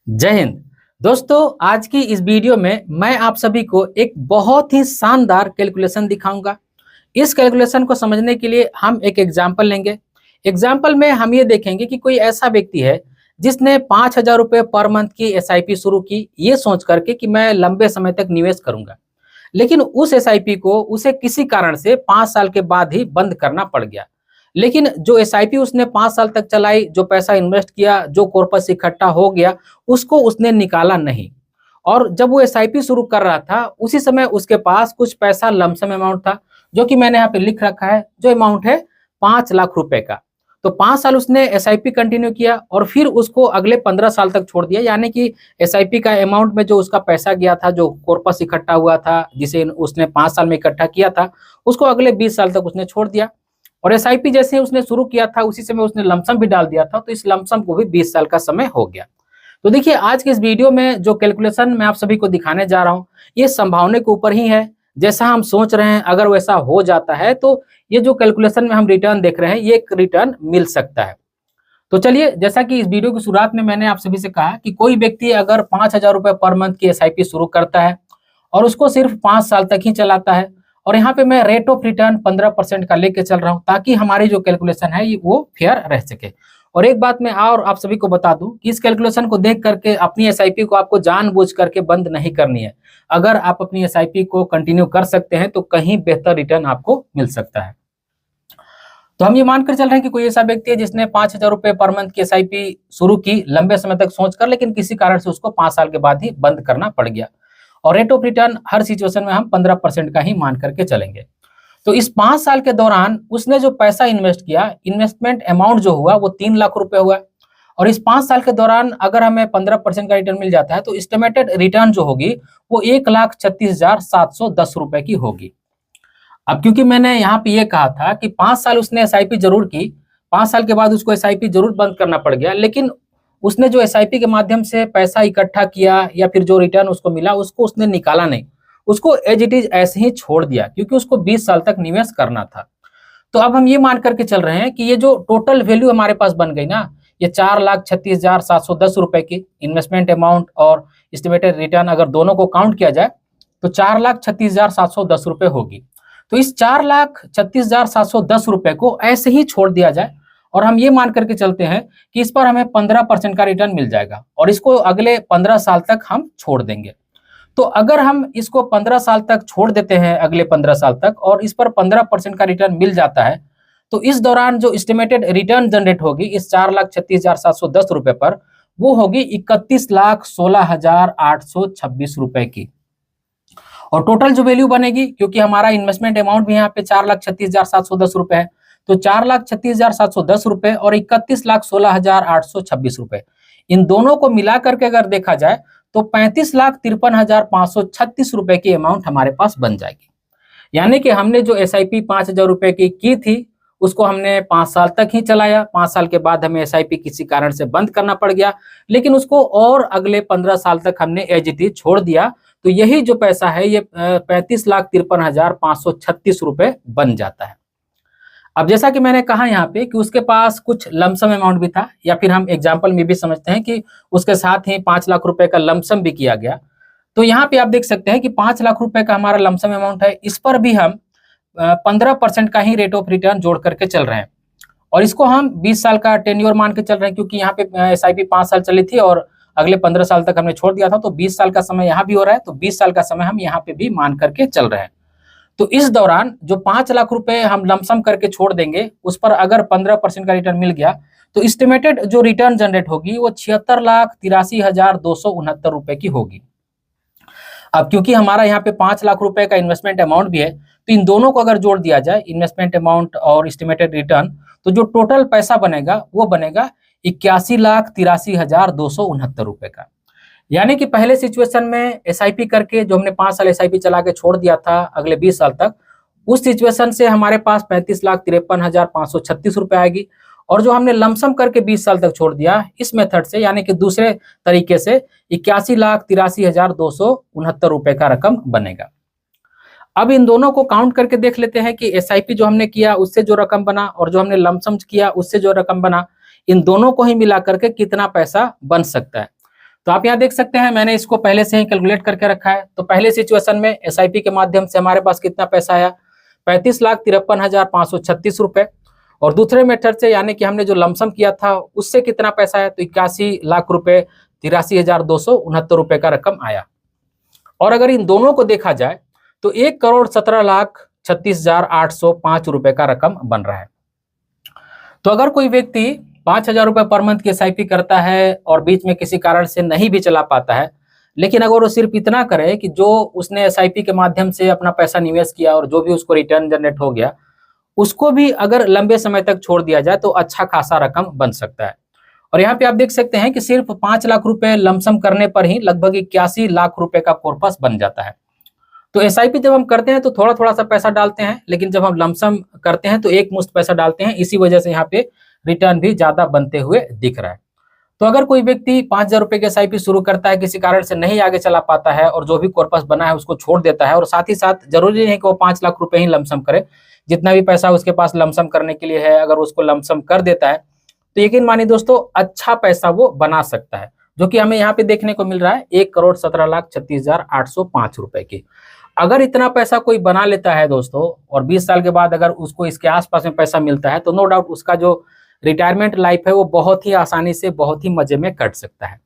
जय हिंद। दोस्तों, आज की इस वीडियो में मैं आप सभी को एक बहुत ही शानदार कैलकुलेशन दिखाऊंगा। इस कैलकुलेशन को समझने के लिए हम एक एग्जाम्पल लेंगे। एग्जाम्पल में हम ये देखेंगे कि कोई ऐसा व्यक्ति है जिसने 5,000 रुपये पर मंथ की एसआईपी शुरू की, ये सोच करके कि मैं लंबे समय तक निवेश करूंगा। लेकिन उस एसआईपी को उसे किसी कारण से 5 साल के बाद ही बंद करना पड़ गया। लेकिन जो एसआईपी उसने 5 साल तक चलाई, जो पैसा इन्वेस्ट किया, जो कॉर्पस इकट्ठा हो गया, उसको उसने निकाला नहीं। और जब वो एसआईपी शुरू कर रहा था, उसी समय उसके पास कुछ पैसा लमसम अमाउंट था, जो कि मैंने यहाँ पे लिख रखा है। जो अमाउंट है 5 लाख रुपए का। तो 5 साल उसने एसआईपी कंटिन्यू किया और फिर उसको अगले 15 साल तक छोड़ दिया। यानी कि एसआईपी का अमाउंट में जो उसका पैसा गया था, जो कॉर्पस इकट्ठा हुआ था, जिसे उसने 5 साल में इकट्ठा किया था, उसको अगले 20 साल तक उसने छोड़ दिया। और एसआईपी जैसे उसने शुरू किया था, उसी समय उसने लमसम भी डाल दिया था, तो इस लमसम को भी 20 साल का समय हो गया। तो देखिए, आज के इस वीडियो में जो कैलकुलेशन मैं आप सभी को दिखाने जा रहा हूँ, ये संभावना के ऊपर ही है। जैसा हम सोच रहे हैं, अगर वैसा हो जाता है तो ये जो कैलकुलेशन में हम रिटर्न देख रहे हैं, ये एक रिटर्न मिल सकता है। तो चलिए, जैसा कि इस वीडियो की शुरुआत में मैंने आप सभी से कहा कि कोई व्यक्ति अगर 5,000 रुपये पर मंथ की एसआईपी शुरू करता है और उसको सिर्फ 5 साल तक ही चलाता है, और यहाँ पे मैं रेट ऑफ रिटर्न 15% का लेके चल रहा हूँ, ताकि हमारी जो कैलकुलेशन है वो फेयर रह सके। और एक बात मैं और आप सभी को बता दूं कि इस कैलकुलेशन को देख करके अपनी एसआईपी को आपको जानबूझ करके बंद नहीं करनी है। अगर आप अपनी एसआईपी को कंटिन्यू कर सकते हैं तो कहीं बेहतर रिटर्न आपको मिल सकता है। तो हम ये मानकर चल रहे हैं कि कोई ऐसा व्यक्ति है जिसने 5,000 रुपये पर मंथ की एसआईपी शुरू की लंबे समय तक सोचकर, लेकिन किसी कारण से उसको 5 साल के बाद ही बंद करना पड़ गया। और rate of return her situation में हम 15% का ही मान करके चलेंगे। तो इस 5 साल के दौरान उसने जो पैसा इन्वेस्ट किया, इन्वेस्टमेंट अमाउंट जो हुआ वो 3 लाख रुपए हुआ। और इस 5 साल के दौरान अगर हमें 15% का रिटर्न मिल जाता है, तो एस्टिमेटेड रिटर्न जो होगी वो 1,36,710 रुपए की होगी। अब क्योंकि मैंने यहाँ पे ये कहा था कि 5 साल उसने एसआईपी जरूर की, 5 साल के बाद उसको एसआईपी जरूर बंद करना पड़ गया, लेकिन उसने जो एसआईपी के माध्यम से पैसा इकट्ठा किया या फिर जो रिटर्न उसको मिला, उसको उसने निकाला नहीं। उसको एज इट इज ऐसे ही छोड़ दिया, क्योंकि उसको 20 साल तक निवेश करना था। तो अब हम ये मान करके चल रहे हैं कि ये जो टोटल वैल्यू हमारे पास बन गई ना, ये 4,36,710 रुपए की इन्वेस्टमेंट अमाउंट और एस्टिमेटेड रिटर्न, अगर दोनों को काउंट किया जाए तो 4,36,710 रुपए होगी। तो इस 4,36,710 रुपए को ऐसे ही छोड़ दिया जाए, और हम ये मान करके चलते हैं कि इस पर हमें 15% का रिटर्न मिल जाएगा, और इसको अगले 15 साल तक हम छोड़ देंगे। तो अगर हम इसको 15 साल तक छोड़ देते हैं, अगले 15 साल तक, और इस पर 15% का रिटर्न मिल जाता है, तो इस दौरान जो एस्टिमेटेड रिटर्न जनरेट होगी इस 4,36,710 रुपए पर, वो होगी 31,16,826 रुपए की। और टोटल जो वैल्यू बनेगी, क्योंकि हमारा इन्वेस्टमेंट अमाउंट भी यहाँ पे 4,36,710 रुपए है, तो 4,36,710 रुपए और 31,16,826 रुपए, इन दोनों को मिला करके अगर देखा जाए तो 35,53,536 रुपए की अमाउंट हमारे पास बन जाएगी। यानी कि हमने जो एसआईपी 5,000 रुपए की थी, उसको हमने 5 साल तक ही चलाया। 5 साल के बाद हमें एसआईपी किसी कारण से बंद करना पड़ गया, लेकिन उसको और अगले 15 साल तक हमने एज इट इज छोड़ दिया। तो यही जो पैसा है, ये 35,53,536 रुपए बन जाता है। अब जैसा कि मैंने कहा यहाँ पे कि उसके पास कुछ लमसम अमाउंट भी था, या फिर हम एग्जाम्पल में भी समझते हैं कि उसके साथ ही 5 लाख रुपए का लमसम भी किया गया। तो यहाँ पे आप देख सकते हैं कि 5 लाख रुपए का हमारा लमसम अमाउंट है, इस पर भी हम 15% का ही रेट ऑफ रिटर्न जोड़ करके चल रहे हैं। और इसको हम 20 साल का टेन्योर मान के चल रहे हैं, क्योंकि यहाँ पे एसआईपी 5 साल चली थी और अगले 15 साल तक हमने छोड़ दिया था, तो 20 साल का समय यहाँ भी हो रहा है, तो 20 साल का समय हम यहाँ पे भी मान करके चल रहे हैं। तो इस दौरान जो 5 लाख रुपए हम लमसम करके छोड़ देंगे, उस पर अगर 15% का रिटर्न मिल गया, तो एस्टिमेटेड जो रिटर्न जनरेट होगी वो 76,83,269 रुपए की होगी। अब क्योंकि हमारा यहाँ पे 5 लाख रुपए का इन्वेस्टमेंट अमाउंट भी है, तो इन दोनों को अगर जोड़ दिया जाए, इन्वेस्टमेंट अमाउंट और एस्टिमेटेड रिटर्न, तो जो टोटल पैसा बनेगा वो बनेगा 81,83,269 रुपए का। यानी कि पहले सिचुएशन में एसआईपी करके जो हमने 5 साल एसआईपी चला के छोड़ दिया था अगले 20 साल तक, उस सिचुएशन से हमारे पास 35,53,536 रुपए आएगी। और जो हमने लमसम करके 20 साल तक छोड़ दिया इस मेथड से, यानी कि दूसरे तरीके से, 81,83,269 रुपए का रकम बनेगा। अब इन दोनों को काउंट करके देख लेते हैं कि एसआईपी जो हमने किया उससे जो रकम बना और जो हमने लमसम किया उससे जो रकम बना, इन दोनों को ही मिला करके कितना पैसा बन सकता है। तो आप यहाँ देख सकते हैं मैंने इसको पहले से ही कैलकुलेट करके रखा है। तो पहले सिचुएशन में एसआईपी के माध्यम से हमारे पास कितना पैसा आया, 35,53,536 रुपए। और दूसरे मेथड से यानी कि हमने जो लमसम किया था उससे कितना पैसा आया, तो 81 लाख रुपए 83,269 रुपए का रकम आया। और अगर इन दोनों को देखा जाए तो 1,17,36,805 रुपए का रकम बन रहा है। तो अगर कोई व्यक्ति 5,000 रुपए पर मंथ की एसआईपी करता है और बीच में किसी कारण से नहीं भी चला पाता है, लेकिन अगर वो सिर्फ इतना करे कि जो उसने एसआईपी के माध्यम से अपना पैसा निवेश किया और जो भी उसको रिटर्न जनरेट हो गया उसको भी अगर लंबे समय तक छोड़ दिया जाए तो अच्छा खासा रकम बन सकता है। और यहाँ पे आप देख सकते हैं कि सिर्फ 5 लाख रुपए लमसम करने पर ही लगभग 81 लाख रुपए का कॉर्पस बन जाता है। तो एसआईपी जब हम करते हैं तो थोड़ा थोड़ा सा पैसा डालते हैं, लेकिन जब हम लमसम करते हैं तो एक मुश्त पैसा डालते हैं, इसी वजह से यहाँ पे रिटर्न भी ज्यादा बनते हुए दिख रहा है। तो अगर कोई व्यक्ति 5,000 रुपए की एसआईपी शुरू करता है, किसी कारण से नहीं आगे चला पाता है और जो भी कॉर्पस बना है उसको छोड़ देता है, और साथ ही साथ जरूरी नहीं कि वो 5 लाख रुपए ही लमसम करे, जितना भी पैसा उसके पास लमसम करने के लिए है अगर उसको लमसम कर देता है तो यकीन मानिए दोस्तों अच्छा पैसा वो बना सकता है, जो कि हमें यहाँ पे देखने को मिल रहा है 1,17,36,805 रुपए की। अगर इतना पैसा कोई बना लेता है दोस्तों और 20 साल के बाद अगर उसको इसके आसपास में पैसा मिलता है तो नो डाउट उसका जो रिटायरमेंट लाइफ है वो बहुत ही आसानी से बहुत ही मजे में कट सकता है।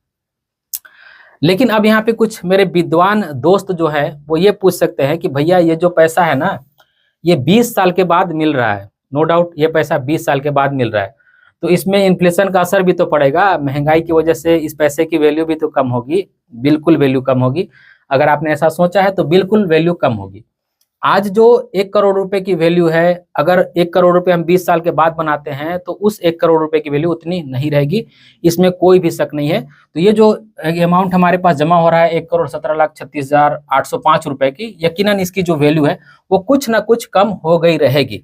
लेकिन अब यहाँ पे कुछ मेरे विद्वान दोस्त जो है वो ये पूछ सकते हैं कि भैया ये जो पैसा है ना ये 20 साल के बाद मिल रहा है, नो डाउट ये पैसा 20 साल के बाद मिल रहा है, तो इसमें इन्फ्लेशन का असर भी तो पड़ेगा, महंगाई की वजह से इस पैसे की वैल्यू भी तो कम होगी। बिल्कुल वैल्यू कम होगी। अगर आपने ऐसा सोचा है तो बिल्कुल वैल्यू कम होगी। आज जो 1 करोड़ रुपए की वैल्यू है, अगर 1 करोड़ रुपए हम 20 साल के बाद बनाते हैं तो उस 1 करोड़ रुपए की वैल्यू उतनी नहीं रहेगी, इसमें कोई भी शक नहीं है। तो ये जो अमाउंट हमारे पास जमा हो रहा है 1,17,36,805 रुपए की, यकीनन इसकी जो वैल्यू है वो कुछ ना कुछ कम हो गई रहेगी।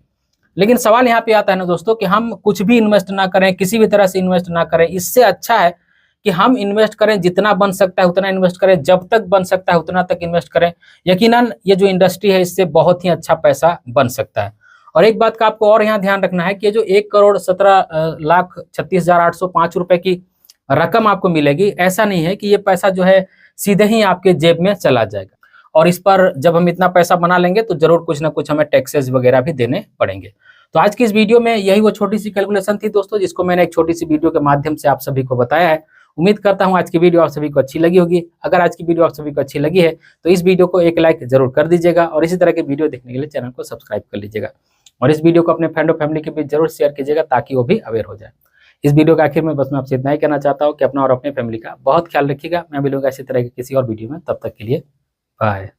लेकिन सवाल यहाँ पे आता है ना दोस्तों कि हम कुछ भी इन्वेस्ट ना करें, किसी भी तरह से इन्वेस्ट ना करें, इससे अच्छा है कि हम इन्वेस्ट करें, जितना बन सकता है उतना इन्वेस्ट करें, जब तक बन सकता है उतना तक इन्वेस्ट करें। यकीनन ये जो इंडस्ट्री है इससे बहुत ही अच्छा पैसा बन सकता है। और एक बात का आपको और यहाँ ध्यान रखना है कि जो 1,17,36,805 रुपए की रकम आपको मिलेगी, ऐसा नहीं है कि ये पैसा जो है सीधे ही आपके जेब में चला जाएगा, और इस पर जब हम इतना पैसा बना लेंगे तो जरूर कुछ ना कुछ हमें टैक्सेस वगैरह भी देने पड़ेंगे। तो आज की इस वीडियो में यही वो छोटी सी कैलकुलेशन थी दोस्तों, जिसको मैंने एक छोटी सी वीडियो के माध्यम से आप सभी को बताया है। उम्मीद करता हूं आज की वीडियो आप सभी को अच्छी लगी होगी। अगर आज की वीडियो आप सभी को अच्छी लगी है तो इस वीडियो को एक लाइक जरूर कर दीजिएगा, और इसी तरह के वीडियो देखने के लिए चैनल को सब्सक्राइब कर लीजिएगा, और इस वीडियो को अपने फ्रेंड और फैमिली के बीच जरूर शेयर कीजिएगा ताकि वो भी अवेयर हो जाए। इस वीडियो के आखिर में बस मैं आपसे इतना ही कहना चाहता हूँ कि अपना और अपने फैमिली का बहुत ख्याल रखिएगा। मैं मिलूंगा इसी तरह के किसी और वीडियो में, तब तक के लिए बाय।